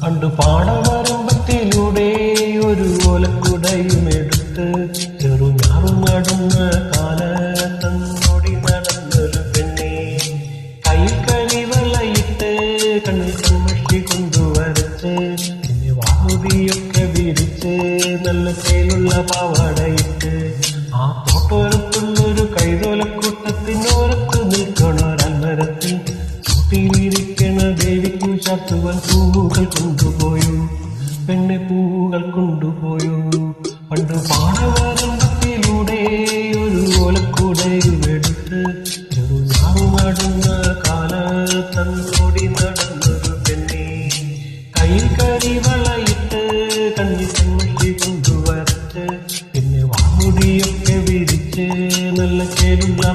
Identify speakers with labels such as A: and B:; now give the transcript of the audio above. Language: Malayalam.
A: പണ്ട് പാടവരമ്പത്തിലൂടെ ഒരു ഓലക്കുടയുമെടുത്ത് ചെറുഞാറും നടുന്ന കാലത്തന്നോടി നടന്നൊരു പെണ്ണെ കയ്യിൽ കഴിവളയിട്ട് കണ്ണിൽ കൺമഷി കൊണ്ടുവരച്ച് പിന്നെ വാമുതിയൊക്കെ വിരിച്ച് നല്ല തേലുള്ള പാവാടയിട്ട് ആ തോട്ടോരത്തുള്ളൊരു കൈതോലക്കൂട്ടത്തിനോരത്ത് നിൽക്കണൊരൽമരത്തിൽ ിരിക്കണ ദേവിക്കു ചാത്തുവാൻ പൂവുകൾ കൊണ്ടുപോയോ പെണ്ണെ പൂവുകൾ കൊണ്ടുപോയോ പണ്ട് പാടവരമ്പത്തിലൂടെ ഒരു ഓലക്കൂടയുമെടുത്ത് ചെറുനാറു നടുന്ന കാലത്തന്നോടി നടന്നൊരു പെണ്ണെ കയ്യിൽ കരിവളയിട്ട് കണ്ണിൽ കൺമഷി കൊണ്ടുവരച്ച് പിന്നെ വാമുടിയൊക്കെ വിരിച്ച് നല്ല ചേരുള്ള